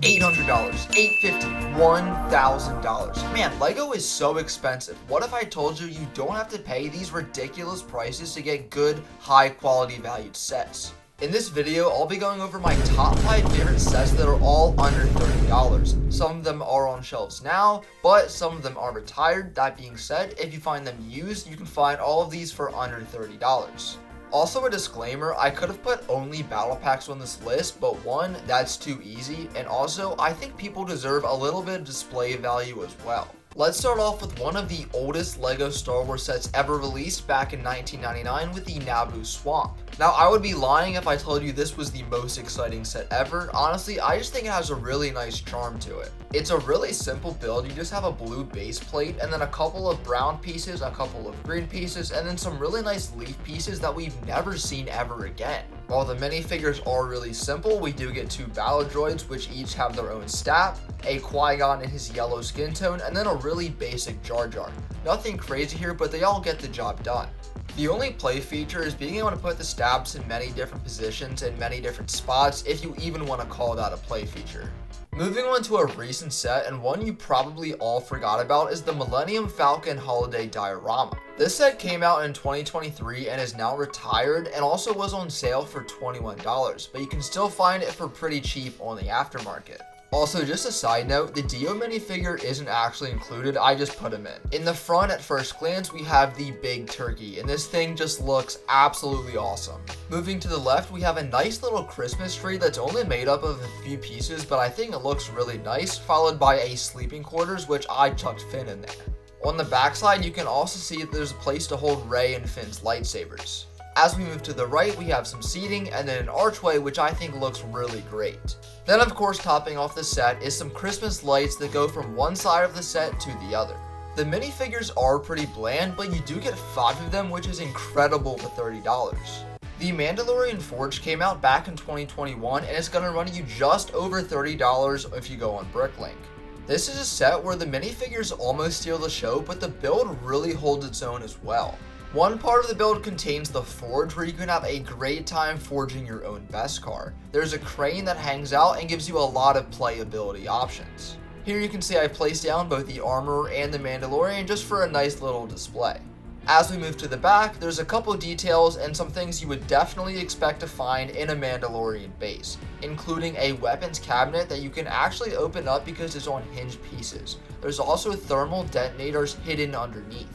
$800, $850, $1,000. Man, Lego is so expensive. What if I told you you don't have to pay these ridiculous prices to get good, high quality valued sets? In this video, I'll be going over my top 5 favorite sets that are all under $30. Some of them are on shelves now, but some of them are retired. That being said, if you find them used, you can find all of these for under $30. Also a disclaimer, I could have put only battle packs on this list, but one, that's too easy, and also I think people deserve a little bit of display value as well. Let's start off with one of the oldest LEGO Star Wars sets ever released back in 1999 with the Naboo Swamp. Now, I would be lying if I told you this was the most exciting set ever. Honestly, I just think it has a really nice charm to it. It's a really simple build. You just have a blue base plate and then a couple of brown pieces, a couple of green pieces, and then some really nice leaf pieces that we've never seen ever again. While the minifigures are really simple, we do get 2 battle droids which each have their own stat, a Qui-Gon in his yellow skin tone, and then a really basic Jar Jar. Nothing crazy here, but they all get the job done. The only play feature is being able to put the stabs in many different positions and many different spots, if you even want to call that a play feature. Moving on to a recent set, and one you probably all forgot about, is the Millennium Falcon Holiday Diorama. This set came out in 2023 and is now retired, and also was on sale for $21, but you can still find it for pretty cheap on the aftermarket. Also, just a side note, the Dio minifigure isn't actually included, I just put him in. In the front, at first glance, we have the big turkey, and this thing just looks absolutely awesome. Moving to the left, we have a nice little Christmas tree that's only made up of a few pieces, but I think it looks really nice, followed by a sleeping quarters, which I chucked Finn in there. On the backside, you can also see that there's a place to hold Rey and Finn's lightsabers. As we move to the right, we have some seating and then an archway, which I think looks really great. Then of course, topping off the set is some Christmas lights that go from one side of the set to the other. The minifigures are pretty bland, but you do get 5 of them, which is incredible for $30. The Mandalorian Forge came out back in 2021 and it's going to run you just over $30 if you go on Bricklink. This is a set where the minifigures almost steal the show, but the build really holds its own as well. One part of the build contains the forge where you can have a great time forging your own Beskar. There's a crane that hangs out and gives you a lot of playability options. Here you can see I placed down both the Armorer and the Mandalorian just for a nice little display. As we move to the back, there's a couple details and some things you would definitely expect to find in a Mandalorian base, including a weapons cabinet that you can actually open up because it's on hinged pieces. There's also thermal detonators hidden underneath.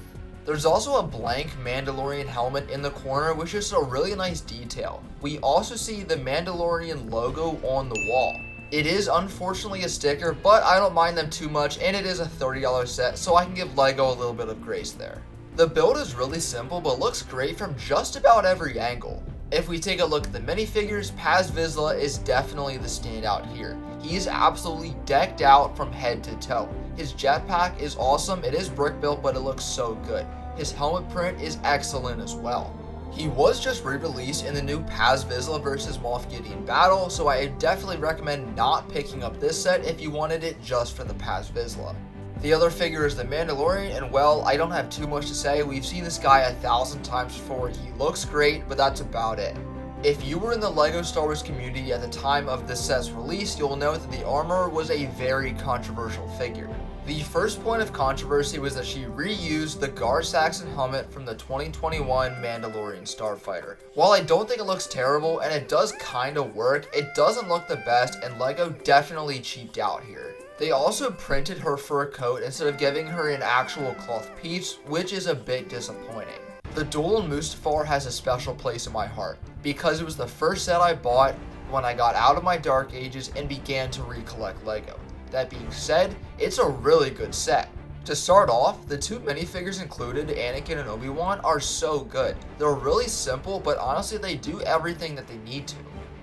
There's also a blank Mandalorian helmet in the corner, which is a really nice detail. We also see the Mandalorian logo on the wall. It is unfortunately a sticker, but I don't mind them too much, and it is a $30 set, so I can give LEGO a little bit of grace there. The build is really simple, but looks great from just about every angle. If we take a look at the minifigures, Paz Vizsla is definitely the standout here. He is absolutely decked out from head to toe. His jetpack is awesome, it is brick built, but it looks so good. His helmet print is excellent as well. He was just re-released in the new Paz Vizsla vs Moff Gideon battle, so I definitely recommend not picking up this set if you wanted it just for the Paz Vizsla. The other figure is the Mandalorian, and well, I don't have too much to say. We've seen this guy 1,000 times before. He looks great, but that's about it. If you were in the LEGO Star Wars community at the time of this set's release, you'll know that the Armorer was a very controversial figure. The first point of controversy was that she reused the Gar Saxon helmet from the 2021 Mandalorian Starfighter. While I don't think it looks terrible, and it does kinda work, it doesn't look the best, and LEGO definitely cheaped out here. They also printed her fur coat instead of giving her an actual cloth piece, which is a bit disappointing. The Duel Mustafar has a special place in my heart, because it was the first set I bought when I got out of my dark ages and began to recollect LEGO. That being said, it's a really good set. To start off, the 2 minifigures included, Anakin and Obi-Wan, are so good. They're really simple, but honestly they do everything that they need to.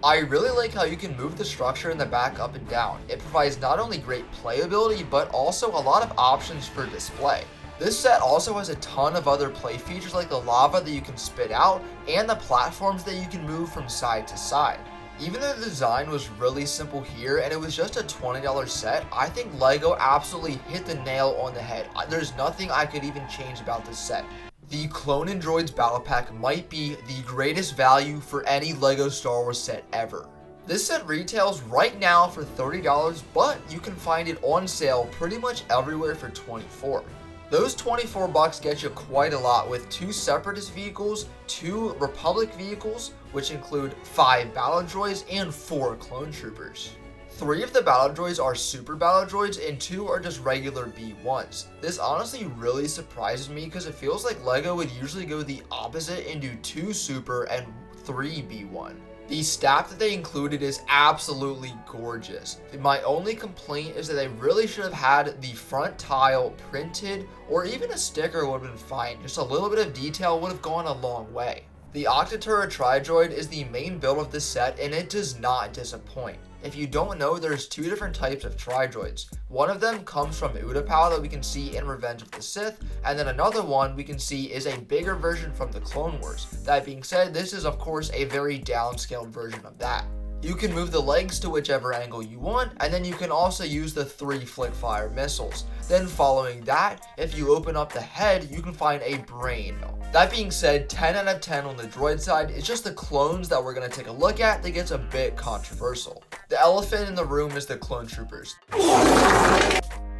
I really like how you can move the structure in the back up and down. It provides not only great playability, but also a lot of options for display. This set also has a ton of other play features like the lava that you can spit out, and the platforms that you can move from side to side. Even though the design was really simple here and it was just a $20 set, I think LEGO absolutely hit the nail on the head. There's nothing I could even change about this set. The Clone and Droids Battle Pack might be the greatest value for any LEGO Star Wars set ever. This set retails right now for $30, but you can find it on sale pretty much everywhere for $24. Those $24 get you quite a lot with 2 Separatist vehicles, 2 Republic vehicles, which include 5 Battle Droids and 4 Clone Troopers. 3 of the Battle Droids are Super Battle Droids and 2 are just regular B1s. This honestly really surprises me because it feels like LEGO would usually go the opposite and do 2 Super and 3 B1. The staff that they included is absolutely gorgeous. My only complaint is that they really should have had the front tile printed, or even a sticker would have been fine. Just a little bit of detail would have gone a long way. The Octatura Tri-Droid is the main build of this set and it does not disappoint. If you don't know, there's 2 different types of Tri-Droids. One of them comes from Utapau that we can see in Revenge of the Sith, and then another one we can see is a bigger version from the Clone Wars. That being said, this is of course a very downscaled version of that. You can move the legs to whichever angle you want, and then you can also use the 3 Flickfire missiles. Then following that, if you open up the head, you can find a brain. That being said, 10 out of 10 on the droid side. It's just the clones that we're going to take a look at that gets a bit controversial. The elephant in the room is the Clone Troopers.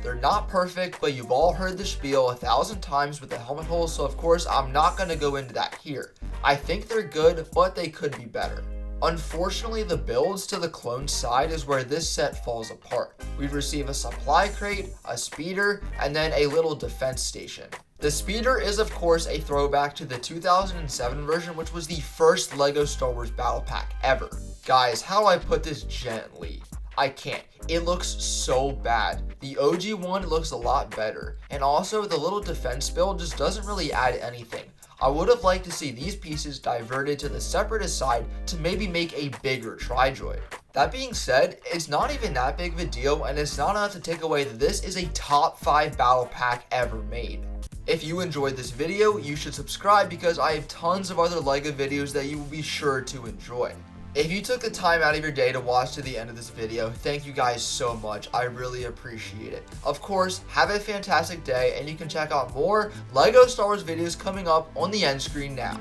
They're not perfect, but you've all heard the spiel 1,000 times with the helmet holes, so of course I'm not going to go into that here. I think they're good, but they could be better. Unfortunately, the builds to the clone side is where this set falls apart. We receive a supply crate, a speeder, and then a little defense station. The speeder is of course a throwback to the 2007 version, which was the first LEGO Star Wars Battle Pack ever. Guys, how do I put this gently? I can't. It looks so bad. The OG one looks a lot better. And also, the little defense build just doesn't really add anything. I would have liked to see these pieces diverted to the Separatist side to maybe make a bigger Tri-Droid. That being said, it's not even that big of a deal, and it's not enough to take away that this is a top 5 battle pack ever made. If you enjoyed this video, you should subscribe because I have tons of other LEGO videos that you will be sure to enjoy. If you took the time out of your day to watch to the end of this video, thank you guys so much. I really appreciate it. Of course, have a fantastic day, and you can check out more LEGO Star Wars videos coming up on the end screen now.